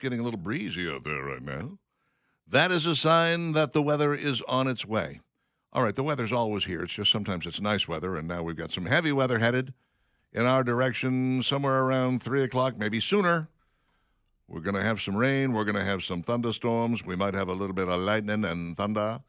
getting a little breezy out there right now. That is a sign that the weather is on its way. All right, the weather's always here. It's just sometimes it's nice weather, and now we've got some heavy weather headed in our direction somewhere around 3 o'clock, maybe sooner. We're going to have some rain. We're going to have some thunderstorms. We might have a little bit of lightning and thunder.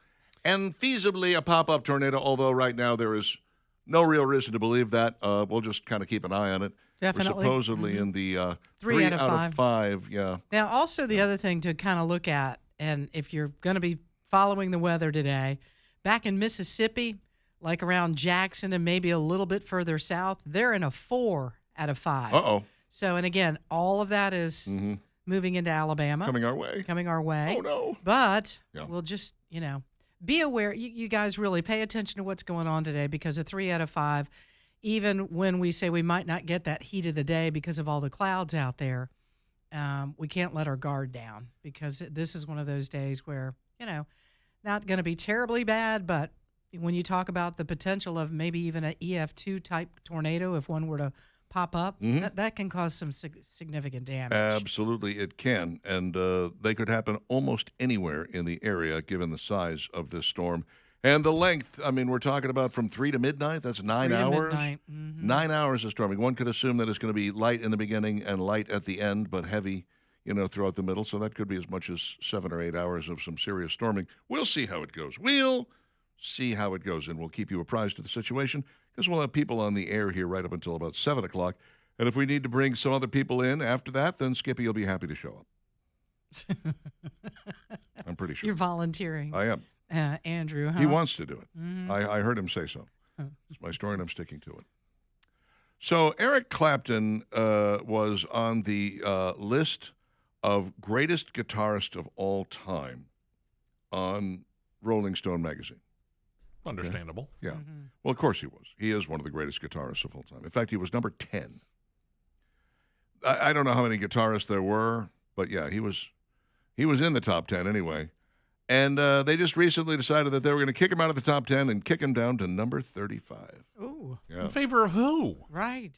And feasibly a pop-up tornado, although right now there is no real reason to believe that. We'll just kind of keep an eye on it. Definitely. We're supposedly in the 3 out of 5. Yeah. Now, also the other thing to kind of look at, and if you're going to be following the weather today, back in Mississippi, like around Jackson and maybe a little bit further south, they're in a 4 out of 5. Uh-oh. So, and again, all of that is moving into Alabama. Coming our way. Coming our way. Oh, no. But we'll just, be aware. You guys really pay attention to what's going on today, because a 3 out of 5, even when we say we might not get that heat of the day because of all the clouds out there, we can't let our guard down, because this is one of those days where, not going to be terribly bad, but when you talk about the potential of maybe even an EF2 type tornado, if one were to pop up, that can cause some significant damage. Absolutely, it can. And they could happen almost anywhere in the area, given the size of this storm. And the length, I mean, we're talking about from 3 to midnight. That's 9 hours. 9 hours of storming. One could assume that it's going to be light in the beginning and light at the end, but heavy, throughout the middle. So that could be as much as 7 or 8 hours of some serious storming. We'll see how it goes. We'll see how it goes, and we'll keep you apprised of the situation, because we'll have people on the air here right up until about 7 o'clock. And if we need to bring some other people in after that, then Skippy will be happy to show up. I'm pretty sure. You're volunteering. I am. Andrew, huh? He wants to do it. I heard him say so. It's my story, and I'm sticking to it. So Eric Clapton was on the list of greatest guitarists of all time on Rolling Stone magazine. Understandable. Okay? Yeah. Well, of course he was. He is one of the greatest guitarists of all time. In fact, he was number 10. I don't know how many guitarists there were, but yeah, he was in the top 10 anyway. And they just recently decided that they were going to kick him out of the top 10 and kick him down to number 35. Ooh. Yeah. In favor of who? Right.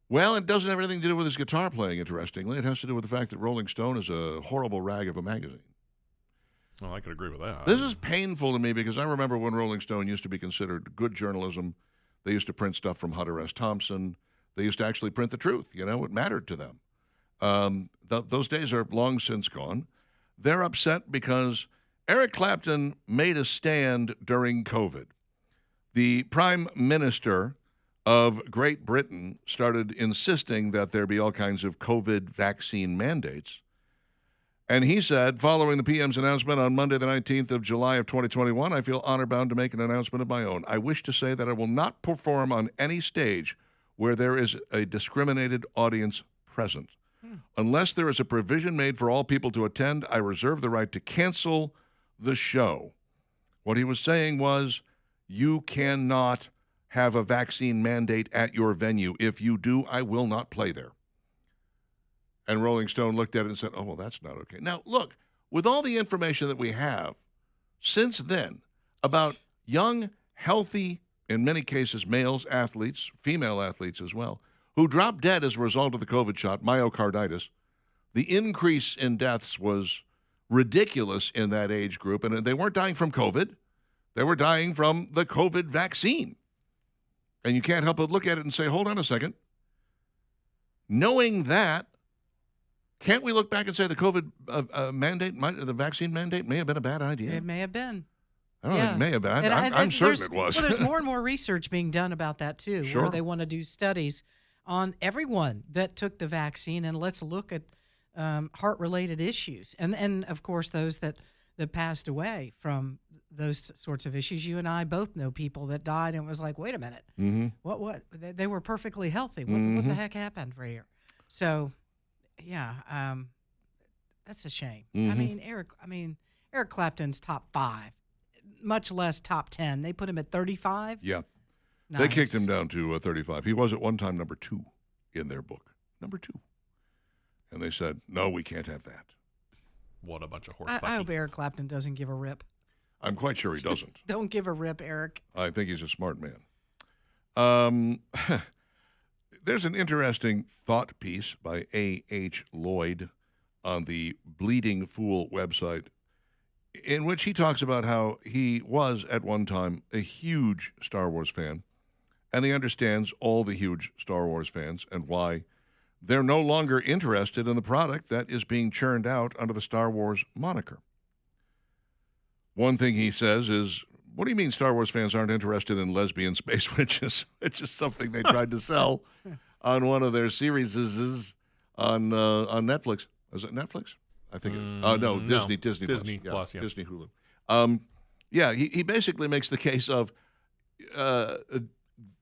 Well, it doesn't have anything to do with his guitar playing, interestingly. It has to do with the fact that Rolling Stone is a horrible rag of a magazine. Well, I could agree with that. This is painful to me, because I remember when Rolling Stone used to be considered good journalism. They used to print stuff from Hunter S. Thompson. They used to actually print the truth. It mattered to them. Those days are long since gone. They're upset because Eric Clapton made a stand during COVID. The Prime Minister of Great Britain started insisting that there be all kinds of COVID vaccine mandates. And he said, following the PM's announcement on Monday, the 19th of July of 2021, I feel honor-bound to make an announcement of my own. I wish to say that I will not perform on any stage where there is a discriminated audience present. Unless there is a provision made for all people to attend, I reserve the right to cancel the show. What he was saying was, you cannot have a vaccine mandate at your venue. If you do, I will not play there. And Rolling Stone looked at it and said, oh, well, that's not okay. Now, look, with all the information that we have since then about young, healthy, in many cases, males athletes, female athletes as well, who dropped dead as a result of the COVID shot, myocarditis, the increase in deaths was ridiculous in that age group. And they weren't dying from COVID. They were dying from the COVID vaccine. And you can't help but look at it and say, hold on a second. Knowing that, can't we look back and say the COVID mandate, the vaccine mandate may have been a bad idea? It may have been. I don't think it may have been. I'm certain it was. Well, there's more and more research being done about that, too, Sure. where they want to do studies on everyone that took the vaccine, and let's look at heart-related issues. And of course, those that passed away from those sorts of issues. You and I both know people that died, and it was like, wait a minute. What? They were perfectly healthy. What the heck happened right here? So, yeah, that's a shame. I mean, Eric Clapton's top 5, much less top 10. They put him at 35. Yeah. Nice. They kicked him down to 35. He was at one time number 2 in their book. Number 2. And they said, no, we can't have that. What a bunch of horse I hope Eric Clapton doesn't give a rip. I'm quite sure he doesn't. Don't give a rip, Eric. I think he's a smart man. There's an interesting thought piece by A.H. Lloyd on the Bleeding Fool website, in which he talks about how he was at one time a huge Star Wars fan, and he understands all the huge Star Wars fans and why they're no longer interested in the product that is being churned out under the Star Wars moniker. One thing he says is, what do you mean Star Wars fans aren't interested in lesbian space witches? Which is something they tried to sell on one of their series on Netflix. Is it Netflix? I think no, Disney Plus, yeah. Disney Hulu. He basically makes the case of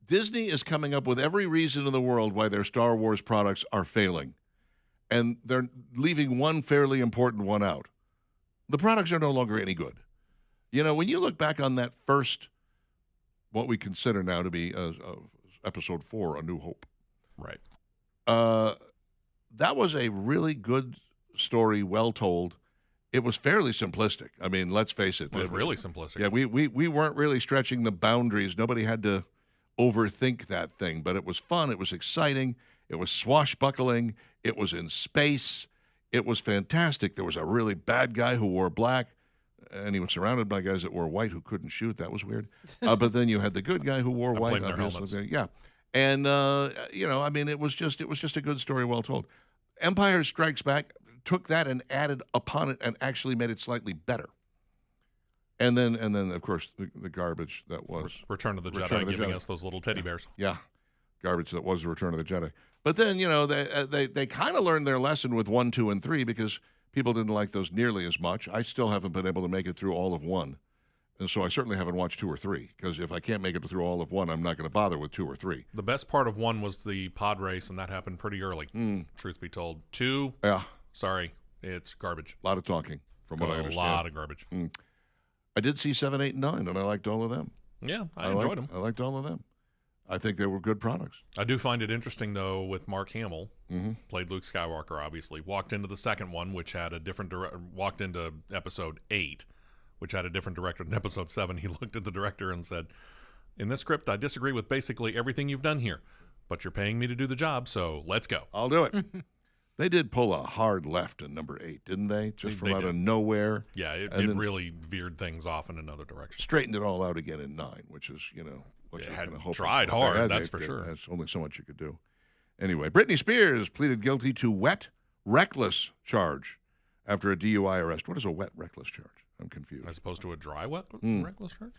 Disney is coming up with every reason in the world why their Star Wars products are failing, and they're leaving one fairly important one out. The products are no longer any good. You know, when you look back on that first, what we consider now to be Episode 4, A New Hope. Right. That was a really good story, well told. It was fairly simplistic. I mean, let's face it. It was really simplistic. Yeah, we weren't really stretching the boundaries. Nobody had to overthink that thing, but it was fun. It was exciting. It was swashbuckling. It was in space. It was fantastic. There was a really bad guy who wore black, and he was surrounded by guys that wore white who couldn't shoot. That was weird. But then you had the good guy who wore white. Their helmets. Yeah. And, I mean, it was just a good story, well told. Empire Strikes Back took that and added upon it and actually made it slightly better. And then, of course, the garbage that was Return of the Jedi, giving us those little teddy bears. Yeah, garbage that was Return of the Jedi. But then, they kind of learned their lesson with 1, 2, and 3 because people didn't like those nearly as much. I still haven't been able to make it through all of 1. And so I certainly haven't watched 2 or 3 because if I can't make it through all of 1, I'm not going to bother with 2 or 3. The best part of 1 was the pod race, and that happened pretty early, truth be told. 2, sorry, it's garbage. A lot of talking, from what I understand. A lot of garbage. I did see 7, 8, and 9, and I liked all of them. Yeah, I enjoyed them. I liked all of them. I think they were good products. I do find it interesting, though, with Mark Hamill, played Luke Skywalker, obviously, walked into the second one, which had a different walked into Episode 8, which had a different director than Episode 7. He looked at the director and said, in this script, I disagree with basically everything you've done here, but you're paying me to do the job, so let's go. I'll do it. They did pull a hard left in number 8, didn't they? Just from out of nowhere. Yeah, it really veered things off in another direction. Straightened it all out again in 9, which is, what It you're had kind of hoping tried for. hard, Yeah, that's for sure. There's only so much you could do. Anyway, Britney Spears pleaded guilty to wet, reckless charge after a DUI arrest. What is a wet, reckless charge? I'm confused. As opposed to a dry, reckless charge?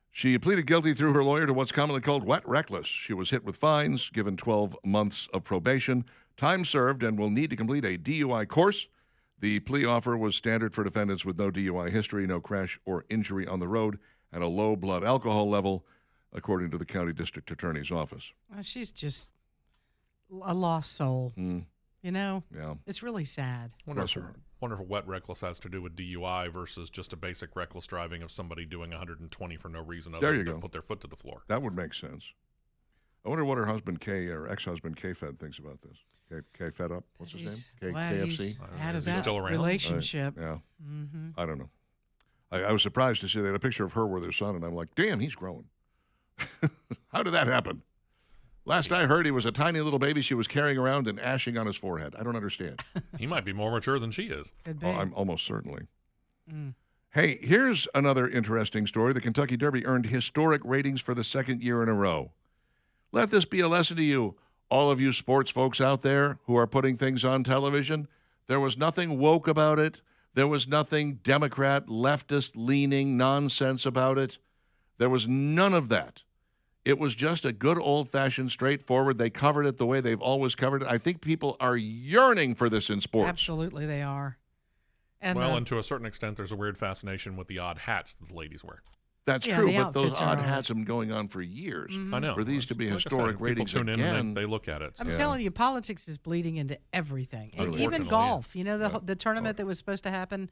She pleaded guilty through her lawyer to what's commonly called wet reckless. She was hit with fines, given 12 months of probation, time served, and will need to complete a DUI course. The plea offer was standard for defendants with no DUI history, no crash or injury on the road, and a low blood alcohol level, according to the county district attorney's office. Well, she's just a lost soul. Yeah. It's really sad. Wonder if wet reckless has to do with DUI versus just a basic reckless driving of somebody doing 120 for no reason other than to put their foot to the floor. That would make sense. I wonder what her husband Kay or ex-husband K-Fed thinks about this. K Fed Up? What's his name? KFC? Out of Is he that still around? relationship. Yeah. I don't know. I was surprised to see they had a picture of her with her son, and I'm like, damn, he's growing. How did that happen? Last I heard, he was a tiny little baby she was carrying around and ashing on his forehead. I don't understand. He might be more mature than she is. Could be. Oh, I'm almost certainly. Hey, here's another interesting story. The Kentucky Derby earned historic ratings for the second year in a row. Let this be a lesson to you, all of you sports folks out there who are putting things on television. There was nothing woke about it. There was nothing Democrat, leftist-leaning nonsense about it. There was none of that. It was just a good old-fashioned, straightforward. They covered it the way they've always covered it. I think people are yearning for this in sports. Absolutely, they are. And and to a certain extent, there's a weird fascination with the odd hats that the ladies wear. That's Yeah, true, the but those outfits are odd all hats have been going on for years. I know. For these to be Like I said, historic people ratings tune in again. and they look at it. I'm telling you, politics is bleeding into everything, and even Unfortunately, golf. You know, the tournament that was supposed to happen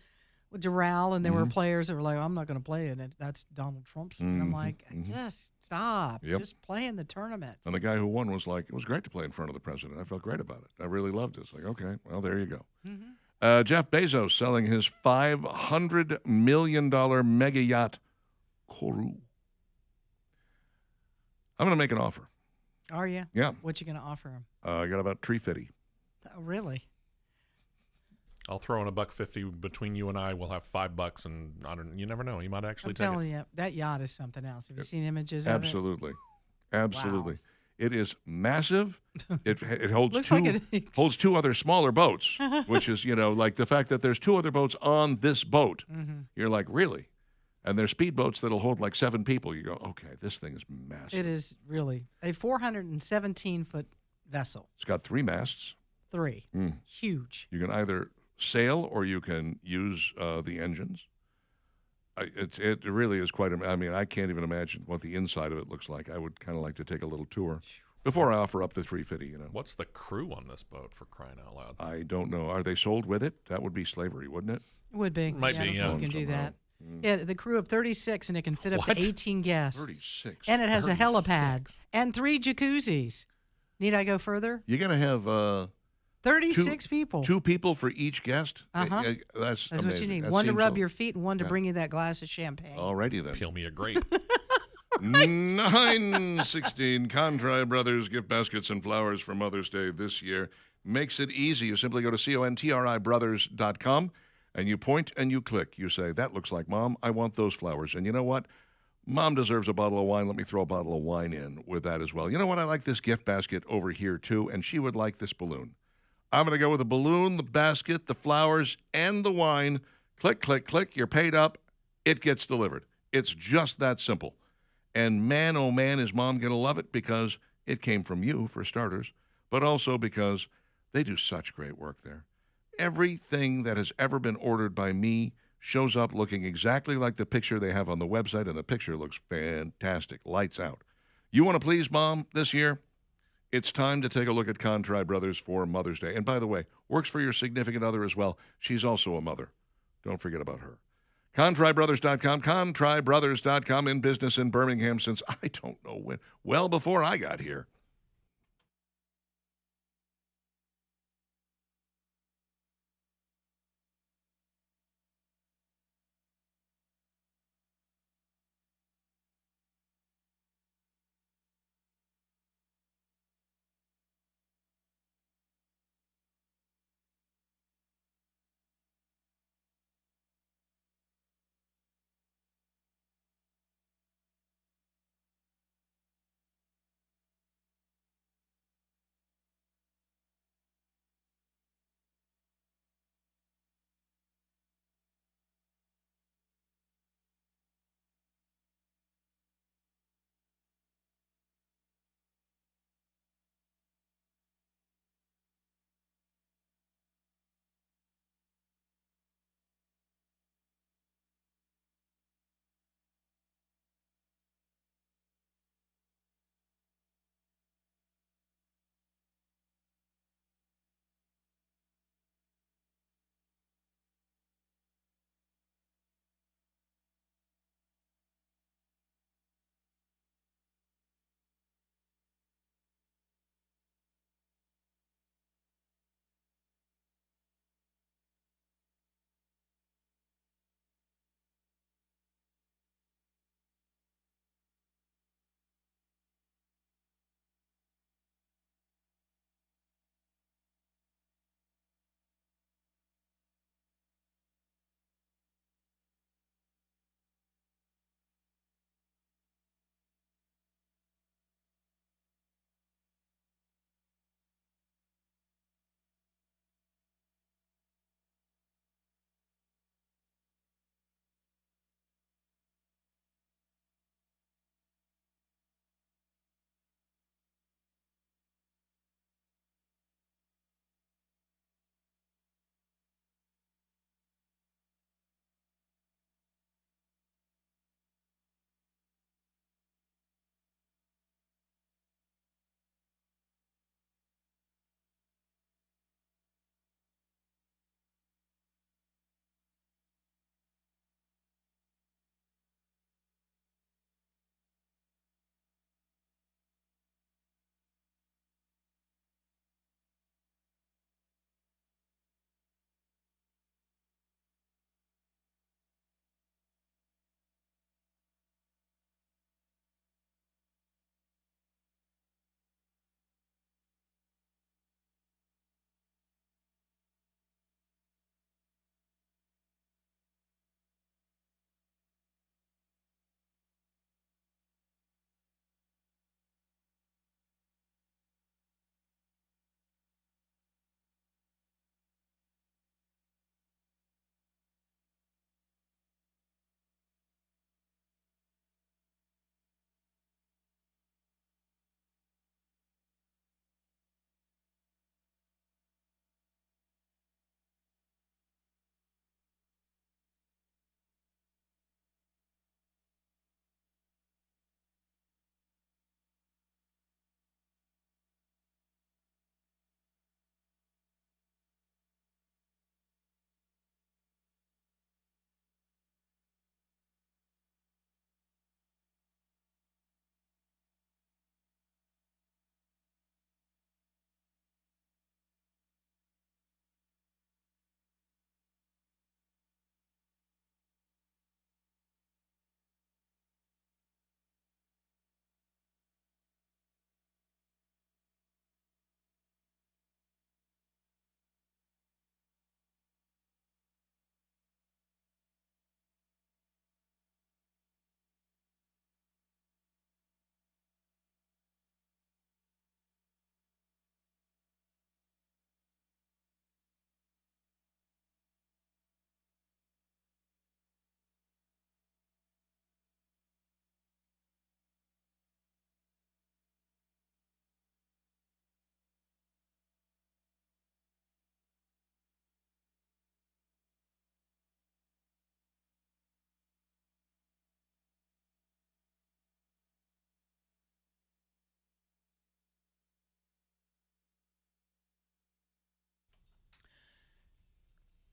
with Doral, and there were players that were like, "I'm not going to play it. That's Donald Trump's." And I'm like, just stop. Yep. Just play in the tournament. And the guy who won was like, it was great to play in front of the president. I felt great about it. I really loved it. It's like, okay, well, there you go. Jeff Bezos selling his $500 million mega yacht, Kourou. I'm going to make an offer. Are you? Yeah. What you going to offer him? I got about $350. Oh, really? I'll throw in $1.50 between you and I. We'll have $5, and I don't. You never know. You might actually I'm take telling it. you, that yacht is something else. Have you seen images of Absolutely. Absolutely. Wow. It is massive. It holds Looks two like it- holds two other smaller boats, which is, like the fact that there's two other boats on this boat. Mm-hmm. You're like, really? And they're speedboats that'll hold like 7 people. You go, okay, this thing is massive. It is really a 417-foot vessel. It's got 3 masts. 3. Huge. You can either sail or you can use the engines. It really is quite. I mean, I can't even imagine what the inside of it looks like. I would kind of like to take a little tour before I offer up the 350. What's the crew on this boat, for crying out loud? I don't know. Are they sold with it? That would be slavery, wouldn't it? It would be. Might I don't be, think yeah. You can do Somehow. that. Yeah, the crew of 36, and it can fit up What? to 18 guests. 36. And it has a helipad 36. and 3 jacuzzis. Need I go further? You're gonna have 36 people. 2 people for each guest. Uh-huh. That's That's what you amazing. need. That One to seems rub your feet and one to yeah. bring you that glass of champagne. Alrighty then. Peel me a grape. 916 Contri Brothers gift baskets and flowers for Mother's Day this year. Makes it easy. You simply go to CONTRIBrothers.com and you point and you click. You say, that looks like Mom. I want those flowers. And you know what? Mom deserves a bottle of wine. Let me throw a bottle of wine in with that as well. You know what? I like this gift basket over here too, and she would like this balloon. I'm going to go with the balloon, the basket, the flowers, and the wine. Click, click, click. You're paid up. It gets delivered. It's just that simple. And man, oh man, is Mom going to love it because it came from you, for starters, but also because they do such great work there. Everything that has ever been ordered by me shows up looking exactly like the picture they have on the website, and the picture looks fantastic. Lights out. You want to please Mom this year? It's time to take a look at Contri Brothers for Mother's Day. And by the way, works for your significant other as well. She's also a mother. Don't forget about her. ContriBrothers.com, ContriBrothers.com, in business in Birmingham since I don't know when, well before I got here.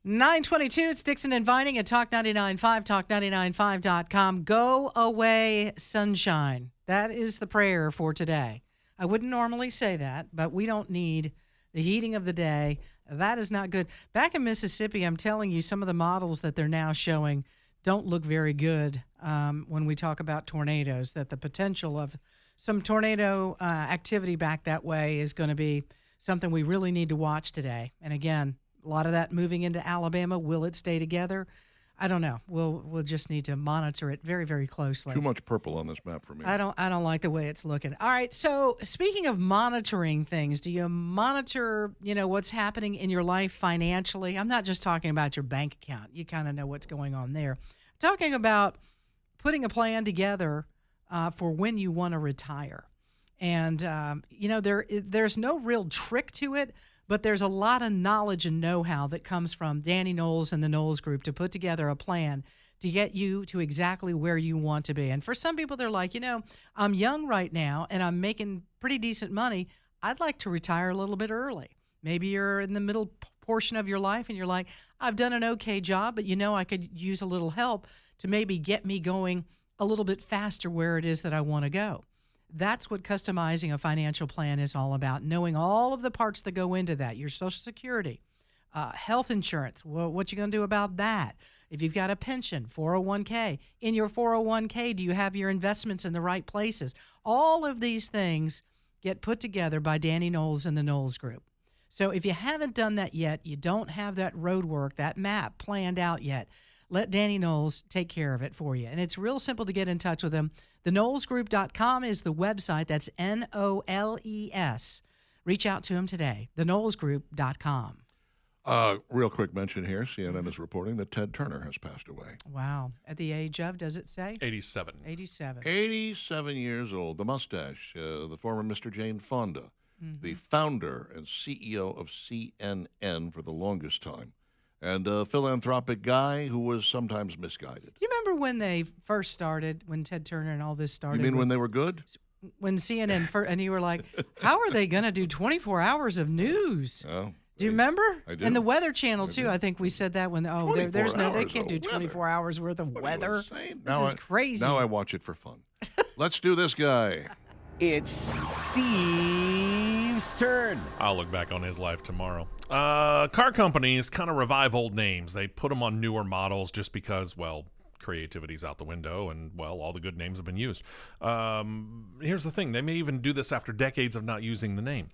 922, it's Dixon and Vining at Talk 99.5, talk995.com. Go away, sunshine. That is the prayer for today. I wouldn't normally say that, but we don't need the heating of the day. That is not good. Back in Mississippi, I'm telling you, some of the models that they're now showing don't look very good when we talk about tornadoes, that the potential of some tornado activity back that way is going to be something we really need to watch today. And again, a lot of that moving into Alabama. Will it stay together? I don't know. We'll just need to monitor it very, very closely. Too much purple on this map for me. I don't like the way it's looking. All right. So speaking of monitoring things, do you monitor, what's happening in your life financially? I'm not just talking about your bank account. You kind of know what's going on there. I'm talking about putting a plan together for when you want to retire. And, there's no real trick to it, but there's a lot of knowledge and know-how that comes from Danny Knowles and the Knowles Group to put together a plan to get you to exactly where you want to be. And for some people, they're like, I'm young right now and I'm making pretty decent money. I'd like to retire a little bit early. Maybe you're in the middle portion of your life and you're like, I've done an okay job, but I could use a little help to maybe get me going a little bit faster where it is that I want to go. That's what customizing a financial plan is all about, knowing all of the parts that go into that. Your Social Security, health insurance, what you going to do about that? If you've got a pension, 401k, in your 401k, do you have your investments in the right places? All of these things get put together by Danny Knowles and the Knowles Group. So if you haven't done that yet, you don't have that road work, that map planned out yet, let Danny Knowles take care of it for you. And it's real simple to get in touch with him. TheKnowlesGroup.com is the website. That's Knoles. Reach out to him today. TheKnowlesGroup.com. Real quick mention here. CNN is reporting that Ted Turner has passed away. Wow. At the age of, does it say? 87. 87. 87 years old. The mustache, the former Mr. Jane Fonda, the founder and CEO of CNN for the longest time. And a philanthropic guy who was sometimes misguided. You remember when they first started, when Ted Turner and all this started? You mean when they were good? When CNN first, and you were like, how are they going to do 24 hours of news? Oh, do you remember? I do. And the Weather Channel, too. I think we said that when, they can't do 24 hours worth of weather. This is crazy. Now I watch it for fun. Let's do this guy. It's Steve's turn. I'll look back on his life tomorrow. Car companies kind of revive old names. They put them on newer models just because, creativity's out the window and, all the good names have been used. Here's the thing. They may even do this after decades of not using the name.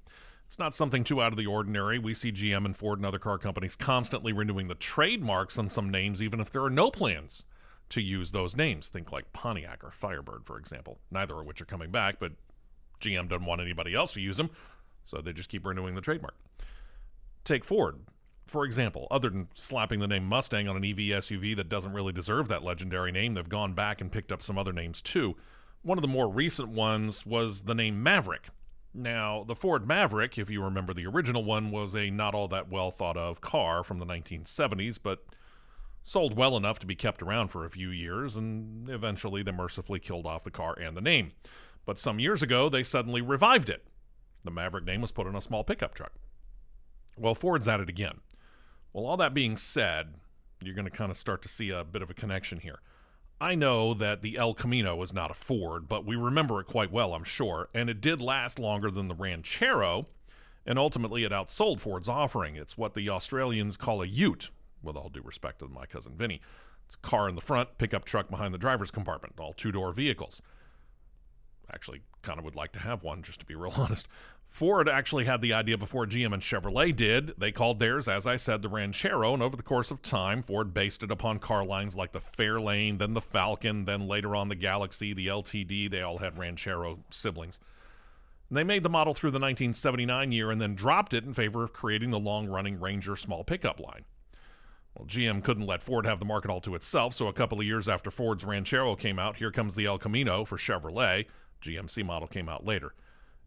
It's not something too out of the ordinary. We see GM and Ford and other car companies constantly renewing the trademarks on some names, even if there are no plans to use those names. Think like Pontiac or Firebird, for example, neither of which are coming back, but GM doesn't want anybody else to use them, so they just keep renewing the trademark. Take Ford, for example. Other than slapping the name Mustang on an EV SUV that doesn't really deserve that legendary name, they've gone back and picked up some other names too. One of the more recent ones was the name Maverick. Now, the Ford Maverick, if you remember the original one, was a not all that well thought of car from the 1970s, but sold well enough to be kept around for a few years, and eventually they mercifully killed off the car and the name. But some years ago, they suddenly revived it. The Maverick name was put on a small pickup truck. Well, Ford's at it again. Well, all that being said, you're going to kind of start to see a bit of a connection here. I know that the El Camino was not a Ford, but we remember it quite well, I'm sure, and it did last longer than the Ranchero, and ultimately it outsold Ford's offering. It's what the Australians call a ute, with all due respect to my cousin Vinny. It's a car in the front, pickup truck behind the driver's compartment, all two-door vehicles. Actually, kind of would like to have one, just to be real honest. Ford actually had the idea before GM and Chevrolet did. They called theirs, as I said, the Ranchero, and over the course of time, Ford based it upon car lines like the Fairlane, then the Falcon, then later on the Galaxy, the LTD. They all had Ranchero siblings. They made the model through the 1979 year and then dropped it in favor of creating the long-running Ranger small pickup line. Well, GM couldn't let Ford have the market all to itself, so a couple of years after Ford's Ranchero came out, here comes the El Camino for Chevrolet. GMC model came out later.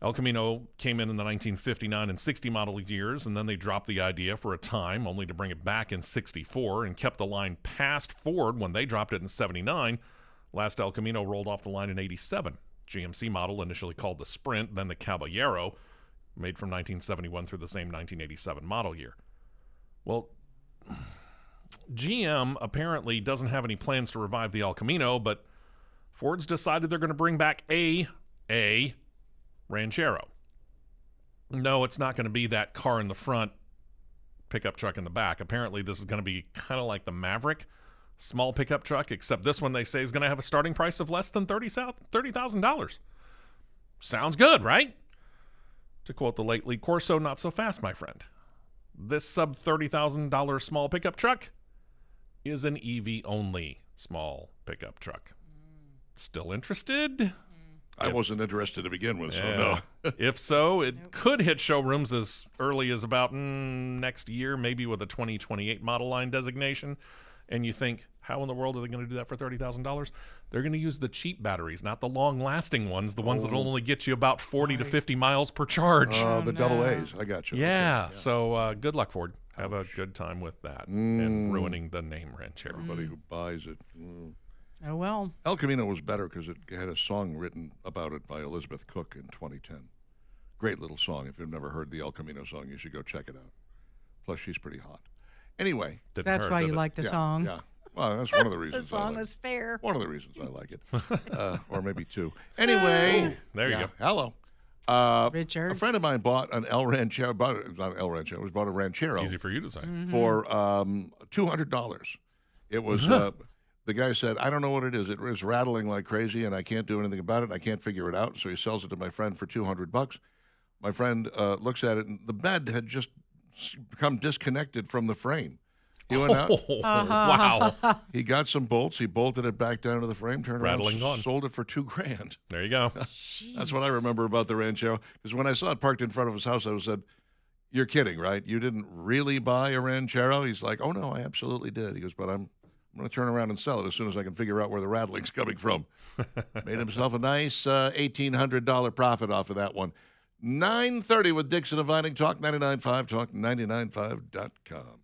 El Camino came in the 1959 and 60 model years, and then they dropped the idea for a time, only to bring it back in 64, and kept the line past Ford when they dropped it in 79. Last El Camino rolled off the line in 87. GMC model, initially called the Sprint, then the Caballero, made from 1971 through the same 1987 model year. Well, GM apparently doesn't have any plans to revive the El Camino, but Ford's decided they're going to bring back a Ranchero. No, it's not going to be that car in the front, pickup truck in the back. Apparently, this is going to be kind of like the Maverick, small pickup truck, except this one they say is going to have a starting price of less than $30,000. Sounds good, right? To quote the late Lee Corso, not so fast, my friend. This sub $30,000 small pickup truck is an EV-only small pickup truck. Still interested? I wasn't interested to begin with, so no. If so, it could hit showrooms as early as about next year, maybe with a 2028 model line designation. And you think, how in the world are they going to do that for $30,000? They're going to use the cheap batteries, not the long-lasting ones, the ones that only get you about 40 to 50 miles per charge. The double A's. I got you. Yeah. So good luck, Ford. Have a good time with that and ruining the name Ranchero. Everybody who buys it. Oh, well. El Camino was better because it had a song written about it by Elizabeth Cook in 2010. Great little song. If you've never heard the El Camino song, you should go check it out. Plus, she's pretty hot. Anyway. That's why you like the song. Yeah. Well, that's one of the The reasons. song is fair. One of the reasons I like it. Or maybe two. Anyway. There you go. Hello. Richard. A friend of mine bought an El Ranchero. Not El Ranchero. It was bought a Ranchero. Easy for you to say. For $200. It was... the guy said, I don't know what it is. It is rattling like crazy, and I can't do anything about it. I can't figure it out. So he sells it to my friend for $200. My friend looks at it, and the bed had just become disconnected from the frame. He went out. Wow. He got some bolts. He bolted it back down to the frame, turned Rattling around, gone. sold it for $2,000. There you go. That's what I remember about the Ranchero. Because when I saw it parked in front of his house, I said, you're kidding, right? You didn't really buy a Ranchero? He's like, oh, no, I absolutely did. He goes, but I'm going to turn around and sell it as soon as I can figure out where the rattling's coming from. Made himself a nice $1,800 profit off of that one. 9:30 with Dixon and Vining, Talk 99.5, talk995.com.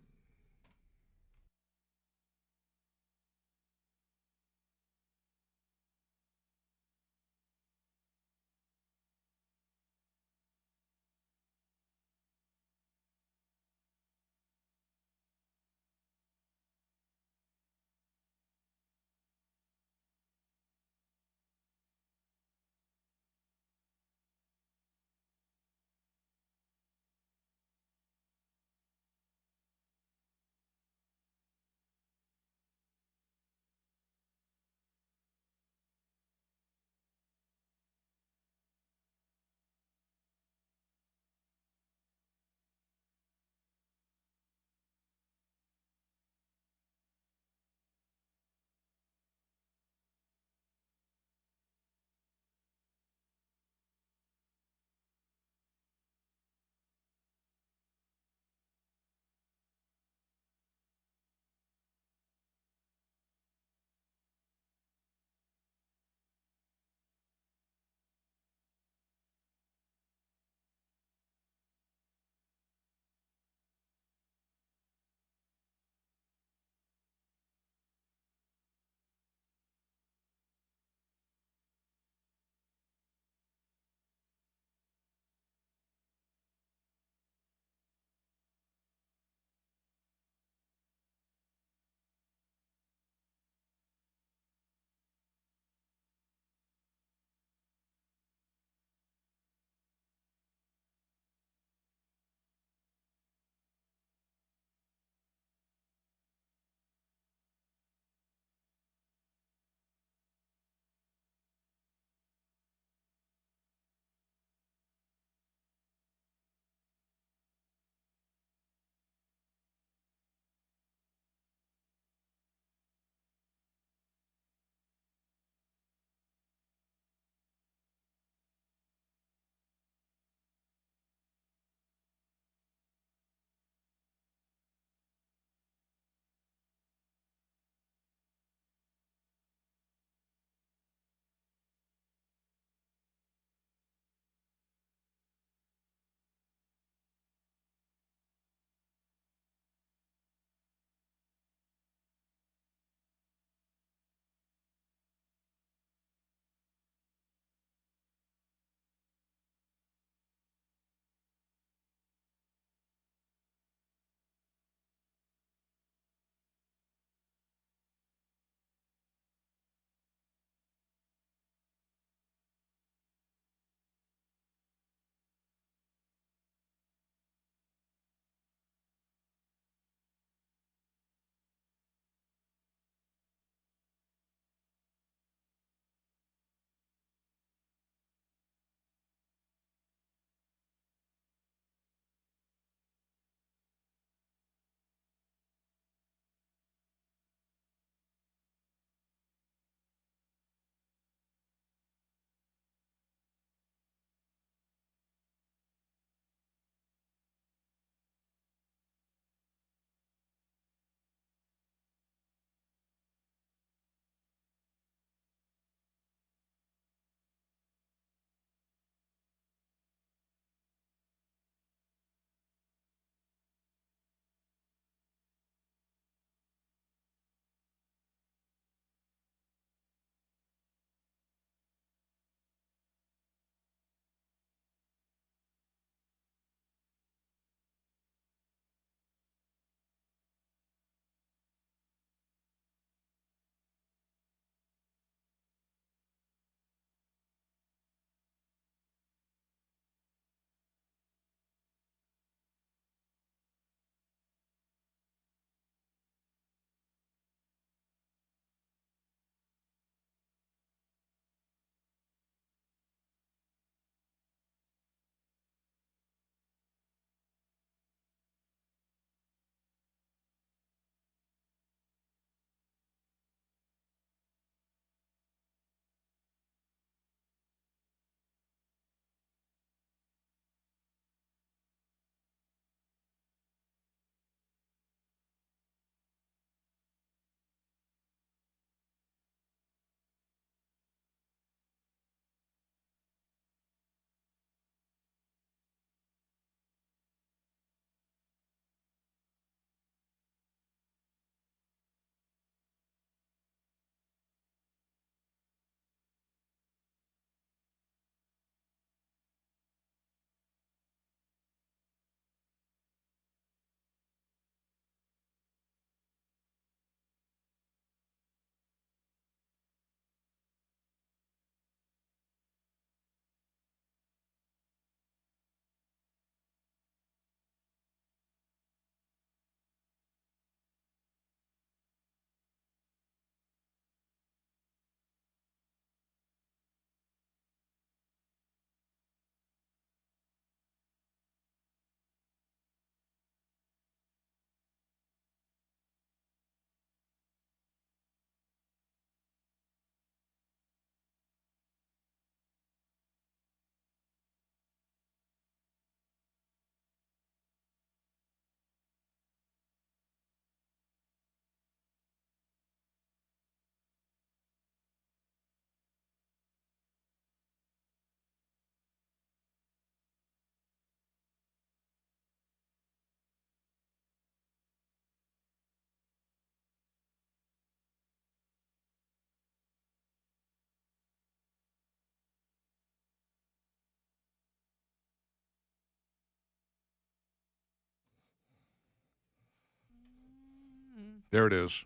There it is.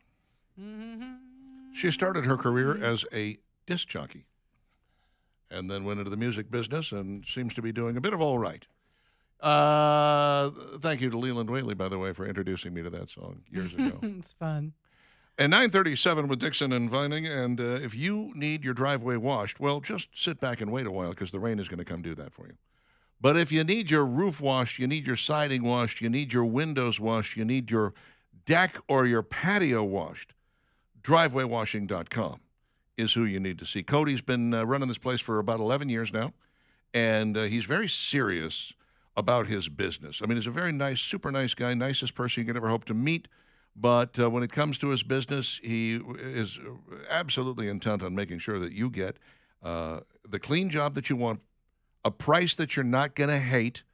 She started her career as a disc jockey and then went into the music business and seems to be doing a bit of all right. Thank you to Leland Whaley, by the way, for introducing me to that song years ago. It's fun. And 9:37 with Dixon and Vining. And if you need your driveway washed, well, just sit back and wait a while because the rain is going to come do that for you. But if you need your roof washed, you need your siding washed, you need your windows washed, you need your deck or your patio washed, drivewaywashing.com is who you need to see. Cody's been running this place for about 11 years now, and he's very serious about his business. I mean, he's a very nice, super nice guy, nicest person you could ever hope to meet. But when it comes to his business, he is absolutely intent on making sure that you get the clean job that you want, a price that you're not going to hate,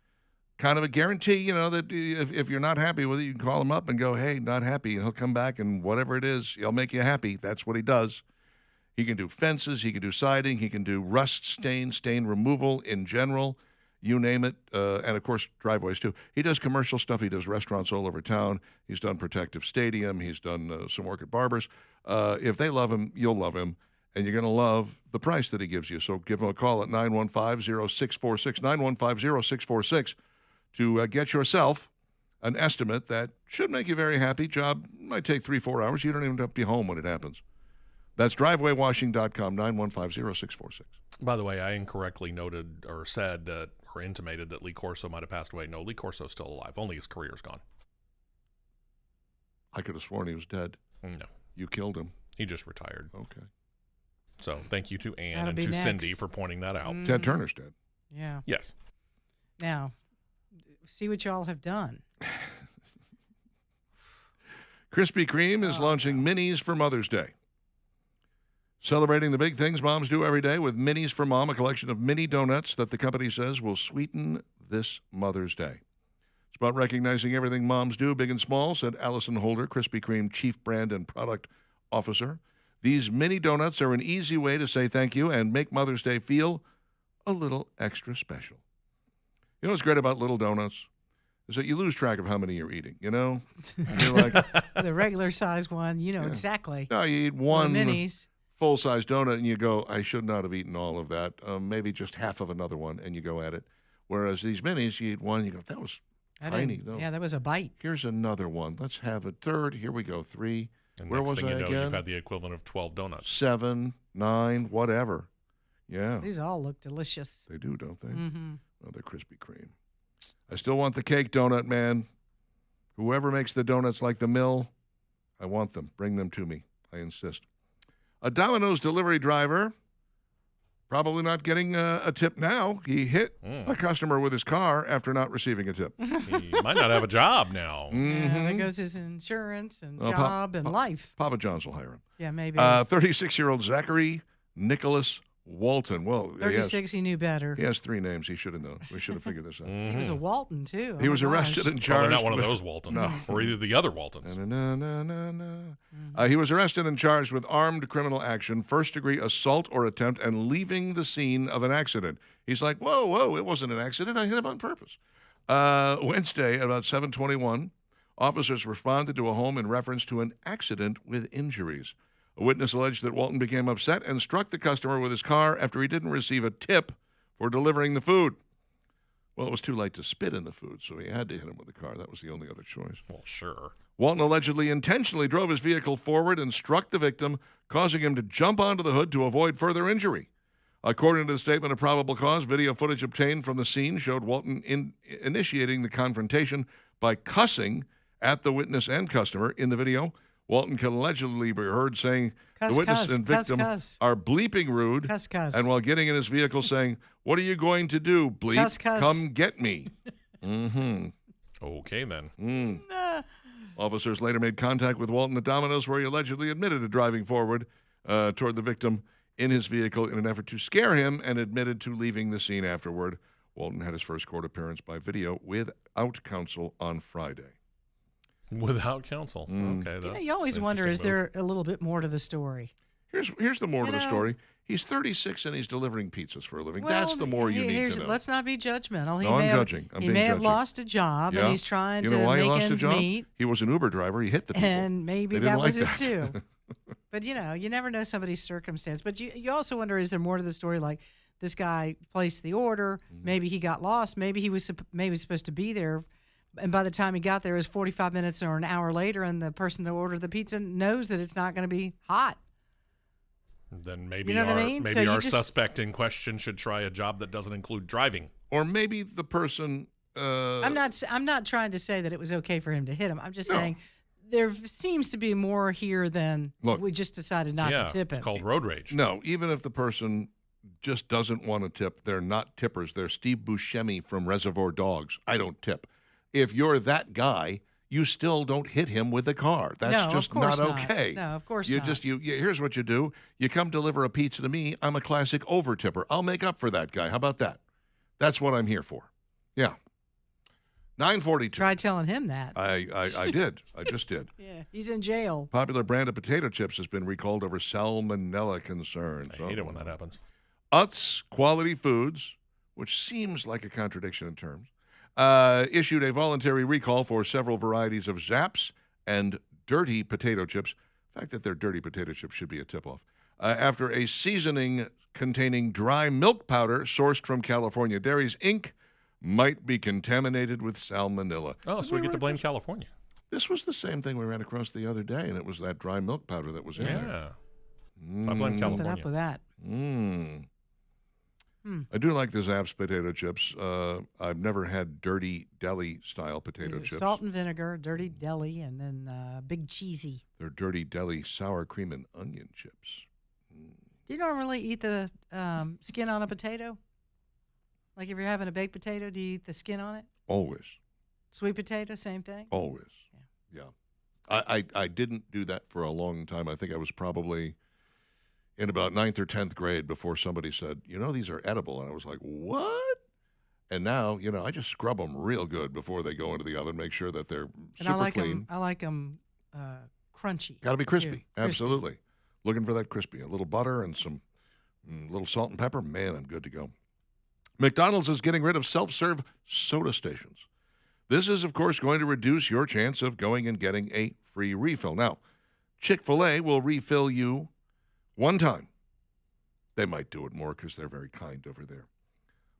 kind of a guarantee, that if you're not happy with it, you can call him up and go, hey, not happy, and he'll come back and whatever it is, he'll make you happy. That's what he does. He can do fences, he can do siding, he can do rust stain removal in general, you name it, and of course driveways too. He does commercial stuff. He does restaurants all over town. He's done Protective Stadium. He's done some work at barbers. If they love him, you'll love him. And you're going to love the price that he gives you. So give him a call at 915-0646, 915-0646 to get yourself an estimate that should make you very happy. Job might take 3-4 hours. You don't even have to be home when it happens. That's drivewaywashing.com, 915-0646. By the way, I incorrectly noted or said that or intimated that Lee Corso might have passed away. No, Lee Corso's still alive. Only his career's gone. I could have sworn he was dead. No. You killed him. He just retired. Okay. So thank you to Ann That'll and be to next. Cindy for pointing that out. Ted Turner's dead. Yeah. Yes. Now, see what y'all have done. Krispy Kreme is launching minis for Mother's Day. Celebrating the big things moms do every day with Minis for Mom, a collection of mini donuts that the company says will sweeten this Mother's Day. It's about recognizing everything moms do, big and small, said Allison Holder, Krispy Kreme Chief Brand and Product Officer. These mini donuts are an easy way to say thank you and make Mother's Day feel a little extra special. You know what's great about little donuts? Is that you lose track of how many you're eating, You're like, The regular size one, exactly. no, you eat one The minis. full-size donut and you go, I should not have eaten all of that. Maybe just half of another one, and you go at it. Whereas these minis, you eat one, you go, that was tiny. No. Yeah, that was a bite. Here's another one. Let's have a third. Here we go, 3. And Where next was thing I you know, again? you've had the equivalent of 12 donuts. 7, 9, whatever. Yeah, These all look delicious. they do, don't they? Mm-hmm. Oh, they're Krispy Kreme. I still want the cake donut, man. Whoever makes the donuts like the mill, I want them. Bring them to me. I insist. A Domino's delivery driver, probably not getting a tip now. He hit a customer with his car after not receiving a tip. He might not have a job now. Yeah, there goes his insurance and job and life. Papa John's will hire him. Yeah, maybe. 36-year-old Zachary Nicholas Walton. Well, 36, he knew better. he has 3 names. He should have known. We should have figured this out. He was a Walton, too. He was arrested and Probably charged. not one of with- those Waltons. No. Or either the other Waltons. He was arrested and charged with armed criminal action, first-degree assault or attempt, and leaving the scene of an accident. He's like, whoa, it wasn't an accident. I hit him on purpose. Wednesday at about 7:21, officers responded to a home in reference to an accident with injuries. A witness alleged that Walton became upset and struck the customer with his car after he didn't receive a tip for delivering the food. Well, it was too late to spit in the food, so he had to hit him with the car. That was the only other choice. Well, sure. Walton allegedly intentionally drove his vehicle forward and struck the victim, causing him to jump onto the hood to avoid further injury. According to the statement of probable cause, video footage obtained from the scene showed Walton initiating the confrontation by cussing at the witness and customer. In the video, Walton can allegedly be heard saying Cuss, the witness cuss, and cuss, victim cuss. are bleeping rude, Cuss, cuss. and while getting in his vehicle saying, "What are you going to do, bleep? Cuss, cuss. Come get me." Okay, then. Officers later made contact with Walton at Domino's, where he allegedly admitted to driving forward toward the victim in his vehicle in an effort to scare him and admitted to leaving the scene afterward. Walton had his first court appearance by video without counsel on Friday. Without counsel. Okay. You That's always an wonder, is interesting move. there a little bit more to the story? Here's the moral of the story. He's 36 and he's delivering pizzas for a living. That's the more you need to know. Let's not be judgmental. No, I'm judging. I'm he being may have judgy. lost a job, Yeah. and he's trying You to know why he make lost a ends job? meet. He was an Uber driver. He hit the people. And maybe They didn't that was like it that. too. But you never know somebody's circumstance. But you also wonder, is there more to the story? Like this guy placed the order, maybe he got lost, maybe he was supposed to be there, and by the time he got there, it was 45 minutes or an hour later, and the person that ordered the pizza knows that it's not going to be hot. Then maybe You know what I mean? So you our just- suspect in question should try a job that doesn't include driving. Or maybe the person. I'm not trying to say that it was okay for him to hit him. I'm just No. saying there seems to be more here than Look. we just decided not to tip it's him. called road rage. No, even if the person just doesn't want to tip, they're not tippers. They're Steve Buscemi from Reservoir Dogs. I don't tip. If you're that guy, you still don't hit him with the car. That's No, of just course not not. okay. No, of course you not. just here's what you do. You come deliver a pizza to me. I'm a classic over tipper. I'll make up for that guy. How about that? That's what I'm here for. Yeah. 9:42. Try telling him that. I did. I just did. Yeah, he's in jail. Popular brand of potato chips has been recalled over salmonella concerns. I hate it when that happens. Utz Quality Foods, which seems like a contradiction in terms, issued a voluntary recall for several varieties of Zapp's and dirty potato chips. The fact that they're dirty potato chips should be a tip-off. After a seasoning containing dry milk powder sourced from California Dairies, Inc. might be contaminated with salmonella. Oh, so we get to blame California. This was the same thing we ran across the other day, and it was that dry milk powder that was in there. Yeah. So I blame Something California. up with that. I do like the Zapp's potato chips. I've never had dirty deli style potato Either chips. Salt and vinegar, dirty deli, and then big cheesy. They're dirty deli sour cream and onion chips. Do you normally eat the skin on a potato? Like if you're having a baked potato, do you eat the skin on it? Always, Sweet potato, same thing? always. Yeah. I didn't do that for a long time. I think I was probably in about 9th or 10th grade before somebody said, these are edible. And I was like, what? And now, I just scrub them real good before they go into the oven, make sure that they're And super clean. I like them crunchy. Got to be crispy. Crispy. Absolutely. Looking for that crispy. A little butter and some little salt and pepper. Man, I'm good to go. McDonald's is getting rid of self-serve soda stations. This is, of course, going to reduce your chance of going and getting a free refill. Now, Chick-fil-A will refill you one time. They might do it more because they're very kind over there.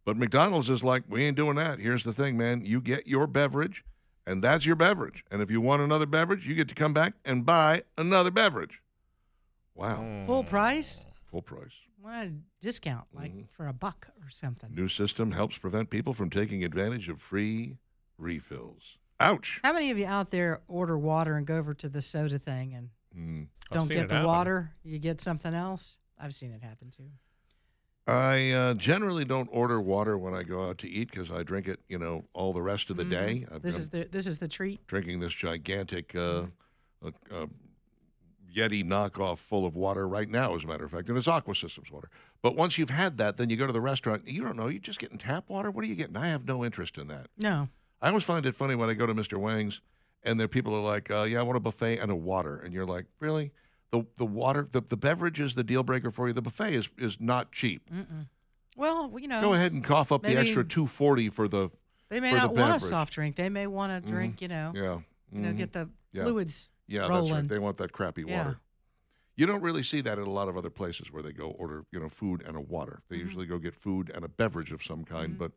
But McDonald's is like, we ain't doing that. Here's the thing, man. You get your beverage, and that's your beverage. And if you want another beverage, you get to come back and buy another beverage. Wow. Full price? Full price. Why not a discount, like for $1 or something? New system helps prevent people from taking advantage of free refills. Ouch. How many of you out there order water and go over to the soda thing and I've don't seen get it the happen. water? You get something else? I've seen it happen too. I generally don't order water when I go out to eat because I drink it, all the rest of the day. This is the treat. Drinking this gigantic Yeti knockoff full of water right now, as a matter of fact, and it's Aqua Systems water. But once you've had that, then you go to the restaurant. You don't know. You're just getting tap water? What are you getting? I have no interest in that. No. I always find it funny when I go to Mr. Wang's and there people are like, yeah, I want a buffet and a water. And you're like, really? The water, the beverage is the deal breaker for you. The buffet is not cheap. Well, Go ahead and cough up the maybe- extra $2.40 for the they may for the not want a beverage. soft drink. They may want to drink, yeah. get the Yeah. fluids Yeah, rolling. that's right. They want that crappy Yeah. water. You don't really see that at a lot of other places where they go order, food and a water. They usually go get food and a beverage of some kind. But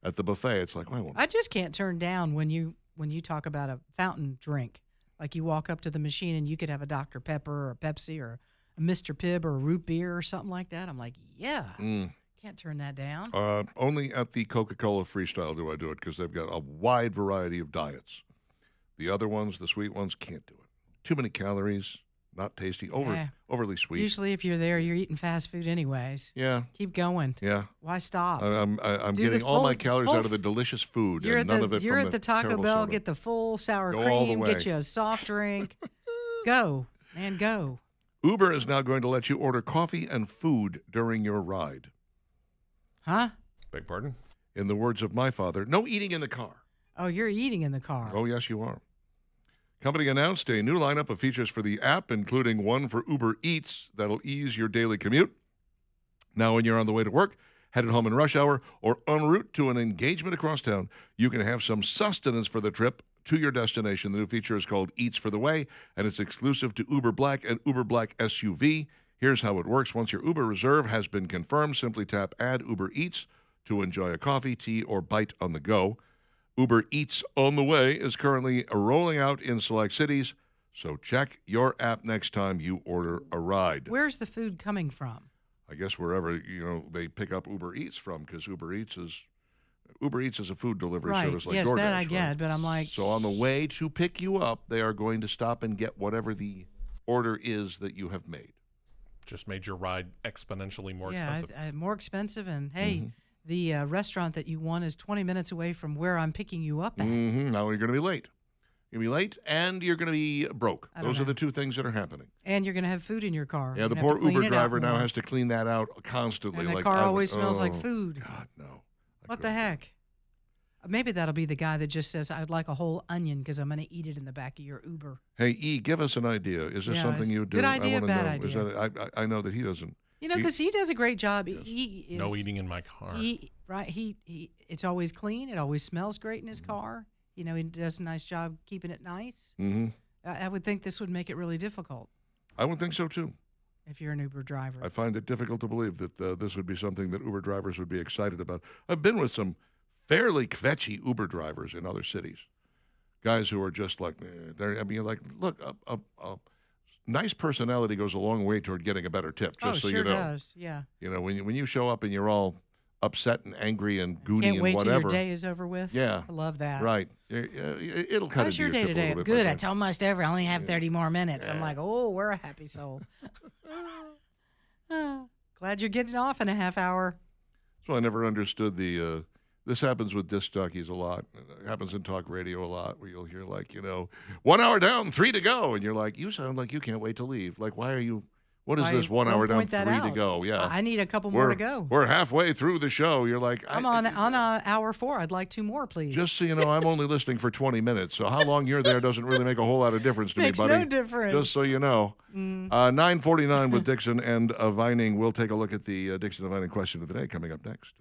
at the buffet, it's like, well, I won't. I just can't turn down when you talk about a fountain drink. Like you walk up to the machine and you could have a Dr. Pepper or a Pepsi or a Mr. Pibb or a root beer or something like that. I'm like, yeah, can't turn that down. Only at the Coca-Cola Freestyle do I do it because they've got a wide variety of diets. The other ones, the sweet ones, can't do it. Too many calories, not tasty, overly sweet. Usually, if you're there, you're eating fast food anyways. Yeah, Keep going. yeah. Why stop? I'm Do getting the all my full- calories full out of the delicious food You're and at none the of it you're from at the Taco terrible Bell. soda. Get the full sour Go all the cream. Get way. you a soft drink. Go, man, go. Uber is now going to let you order coffee and food during your ride. Huh? Beg pardon? In the words of my father, no eating in the car. Oh, you're eating in the car. Oh, yes, you are. Company announced a new lineup of features for the app, including one for Uber Eats that'll ease your daily commute. Now, when you're on the way to work, headed home in rush hour, or en route to an engagement across town, you can have some sustenance for the trip to your destination. The new feature is called Eats for the Way, and it's exclusive to Uber Black and Uber Black SUV. Here's how it works. Once your Uber reserve has been confirmed, simply tap Add Uber Eats to enjoy a coffee, tea, or bite on the go. Uber Eats on the Way is currently rolling out in select cities, so check your app next time you order a ride. Where's the food coming from? I guess wherever they pick up Uber Eats from, because Uber Eats is a food delivery Right. service like Yes, DoorDash. that I right? get, but I'm like, So on the way to pick you up, they are going to stop and get whatever the order is that you have made. Just made your ride exponentially more yeah, expensive. more expensive. And hey, Mm-hmm. the restaurant that you want is 20 minutes away from where I'm picking you up at. Now you're going to be late. You're going to be late, and you're going to be broke. I don't Those are know. the two things that are happening. And you're going to have food in your car. Yeah, You're the gonna have poor to clean Uber it out driver now more. has to clean that out constantly. And the like, car I would- always smells like oh, food. God, no. I What the couldn't. heck? Maybe that'll be the guy that just says, I'd like a whole onion because I'm going to eat it in the back of your Uber. Hey, E, give us an idea. Is this Yeah, something it's you do? good idea, I wanna bad know. Is idea. that, I know that he doesn't. You know, because he does a great job. He is, No eating in my car. He it's always clean. It always smells great in his Mm-hmm. car. You know, he does a nice job keeping it nice. Mm-hmm. I would think this would make it really difficult I would think so, too. if you're an Uber driver. I find it difficult to believe that this would be something that Uber drivers would be excited about. I've been with some fairly kvetchy Uber drivers in other cities. Guys who are just like, like, look, a nice personality goes a long way toward getting a better tip, just so sure you know. does. Yeah. You know, when you show up and you're all upset and angry and goony Can't and wait till whatever. your day is over with. Yeah. I love that. Right. It'll cut How's into your day tip a today? little bit, Good. my It's friend. almost over. I only have 30 more minutes. I'm Yeah. like, oh, we're a happy soul. Glad you're getting off in a half hour. So I never understood the. This happens with disc jockeys a lot. It happens in talk radio a lot, where you'll hear 1 hour down, 3 to go, and you're like, you sound like you can't wait to leave. Like, why are you? What is Why this? 1 don't hour down, point 3 that to out? go. Yeah, I need a couple more to go. We're halfway through the show. You're like, I'm on hour 4. I'd like 2 more, please. Just so you know, I'm only listening for 20 minutes. So how long you're there doesn't really make a whole lot of difference to Makes me, buddy. no difference. Just so you know. 9:49 with Dixon and Vining. We'll take a look at the Dixon and Vining question of the day coming up next.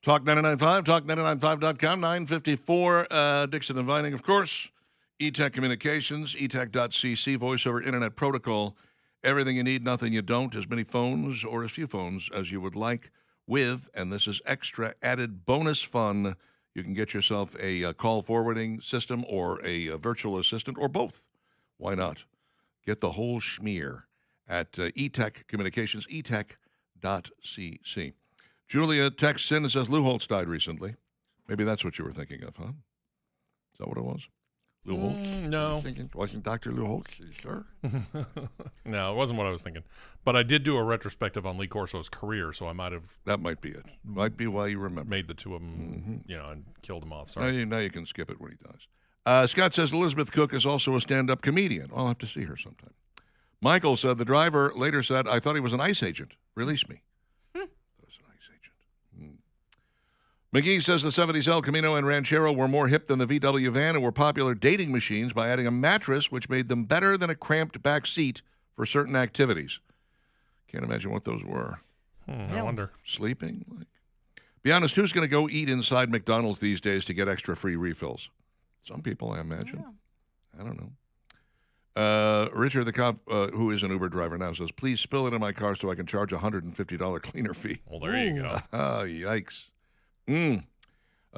Talk 99.5, talk995.com, 954, Dixon and Vining, of course. E-Tech Communications, etech.cc, voice over internet protocol. Everything you need, nothing you don't. As many phones or as few phones as you would like with, and this is extra added bonus fun. You can get yourself a call forwarding system or a virtual assistant or both. Why not? Get the whole schmear at E-Tech Communications, etech.cc. Julia texts in and says Lou Holtz died recently. Maybe that's what you were thinking of, huh? Is that what it was? Lou Holtz? No. Wasn't Dr. Lou Holtz, sure? No, it wasn't what I was thinking. But I did do a retrospective on Lee Corso's career, so I might have That might be it. Might be why you remember. made the two of them, and killed them off. Sorry. Now you can skip it when he dies. Scott says Elizabeth Cook is also a stand-up comedian. I'll have to see her sometime. Michael said the driver later said, I thought he was an ICE agent. Release me. That was an ICE agent. McGee says the 70s El Camino and Ranchero were more hip than the VW van and were popular dating machines by adding a mattress which made them better than a cramped back seat for certain activities. Can't imagine what those were. I wonder. Sleeping? Be honest, who's going to go eat inside McDonald's these days to get extra free refills? Some people, I imagine. I don't know. Richard, the cop, who is an Uber driver now, says, please spill it in my car so I can charge a $150 cleaner fee. Well, there you go. Yikes.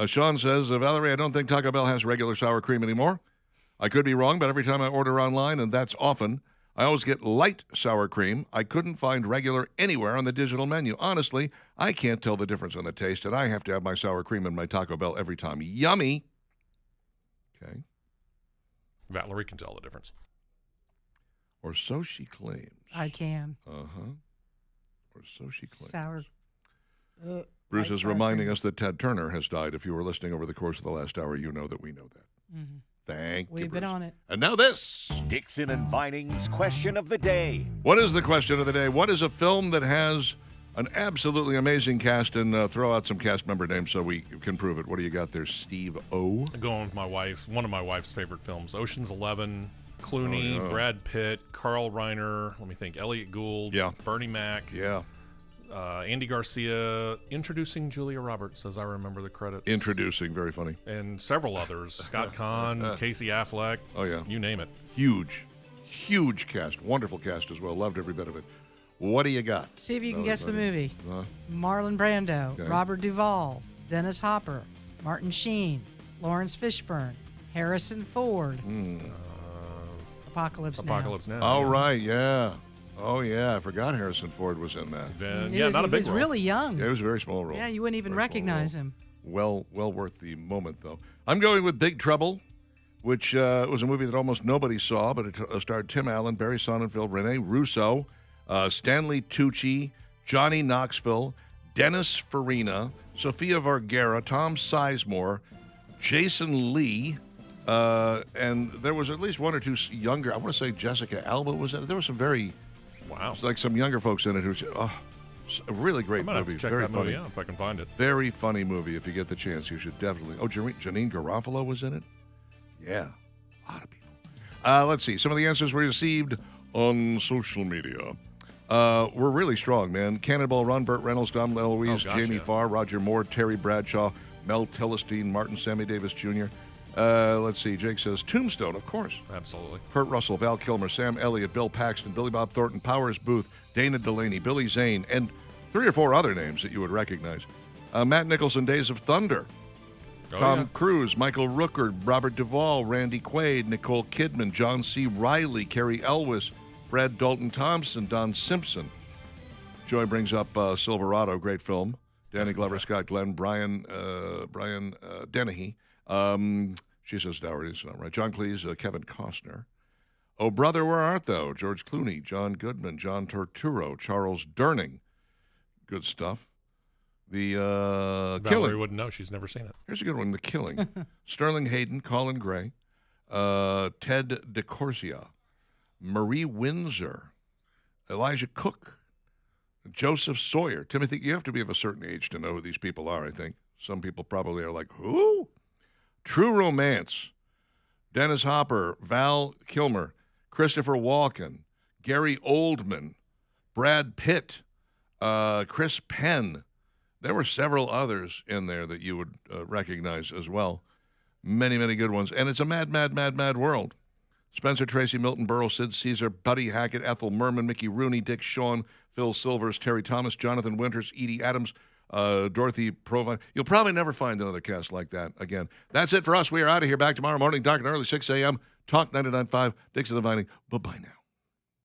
Sean says, Valerie, I don't think Taco Bell has regular sour cream anymore. I could be wrong, but every time I order online, and that's often, I always get light sour cream. I couldn't find regular anywhere on the digital menu. Honestly, I can't tell the difference on the taste, and I have to have my sour cream in my Taco Bell every time. Yummy. Okay. Valerie can tell the difference. Or so she claims. I can. Uh-huh. Or so she claims. Sour. Bruce light is sour reminding cream. us that Ted Turner has died. If you were listening over the course of the last hour, you know that we know that. Mhm. Thank you, We've been Bruce. on it. And now this. Dixon and Vining's question of the day. What is the question of the day? What is a film that has an absolutely amazing cast? And throw out some cast member names so we can prove it. What do you got there, Steve O? Going with my wife, one of my wife's favorite films, Ocean's 11, Clooney, Oh, yeah. Brad Pitt, Carl Reiner, let me think, Elliot Gould, Yeah. Bernie Mac, Yeah. Andy Garcia, introducing Julia Roberts, as I remember the credits. Introducing. Very funny. And several others. Scott Conn, Casey Affleck. Oh, yeah. You name it. Huge cast. Wonderful cast as well. Loved every bit of it. What do you got? See if you can Oh, guess the buddy. movie. Huh? Marlon Brando, Okay. Robert Duvall, Dennis Hopper, Martin Sheen, Lawrence Fishburne, Harrison Ford. Apocalypse Now. Apocalypse Now. All yeah. right, yeah. Oh, yeah. I forgot Harrison Ford was in that. Then, He yeah, was, not a he big was role. really young. Yeah, it was a very small role. Yeah, you wouldn't even Very small recognize role. him. Well worth the moment, though. I'm going with Big Trouble, which was a movie that almost nobody saw, but it starred Tim Allen, Barry Sonnenfeld, Rene Russo, Stanley Tucci, Johnny Knoxville, Dennis Farina, Sofia Vergara, Tom Sizemore, Jason Lee, and there was at least one or two younger. I want to say Jessica Alba was in it. There were some very, Wow. like some younger folks in it who, a really I great might have movie. to check Very that funny. movie out if I can find it. Very funny movie. If you get the chance, you should definitely. Oh, Janine Garofalo was in it? Yeah. A lot of people. Let's see. Some of the answers we received on social media. We're really strong, man. Cannonball Run, Burt Reynolds, Dom DeLuise, Oh, gosh, Jamie yeah. Farr, Roger Moore, Terry Bradshaw, Mel Tillestein, Martin Sammy Davis Jr. Let's see. Jake says Tombstone, of course. Absolutely. Kurt Russell, Val Kilmer, Sam Elliott, Bill Paxton, Billy Bob Thornton, Powers Booth, Dana Delaney, Billy Zane, and 3 or 4 other names that you would recognize. Matt Nicholson, Days of Thunder. Oh, Tom yeah. Cruise, Michael Rooker, Robert Duvall, Randy Quaid, Nicole Kidman, John C. Reilly, Carrie Elwes, Fred Dalton Thompson, Don Simpson. Joy brings up Silverado, great film. Danny Glover, Scott Glenn, Brian Dennehy. She says Dougherty, it's not right. John Cleese, Kevin Costner. Oh, Brother, Where Art Thou? George Clooney, John Goodman, John Turturro, Charles Durning. Good stuff. The Valerie Killing. wouldn't know. She's never seen it. Here's a good one. The Killing. Sterling Hayden, Colin Gray, Ted DeCorsia, Marie Windsor, Elijah Cook, Joseph Sawyer. Timothy, you have to be of a certain age to know who these people are, I think. Some people probably are like, who? True Romance, Dennis Hopper, Val Kilmer, Christopher Walken, Gary Oldman, Brad Pitt, Chris Penn. There were several others in there that you would recognize as well. Many, many good ones. And it's a mad, mad, mad, mad world. Spencer Tracy, Milton Berle, Sid Caesar, Buddy Hackett, Ethel Merman, Mickey Rooney, Dick Shawn, Phil Silvers, Terry Thomas, Jonathan Winters, Edie Adams, Dorothy Provine. You'll probably never find another cast like that again. That's it for us. We are out of here. Back tomorrow morning, dark and early, 6 a.m. Talk 99.5, Dixon Divining. Bye-bye now.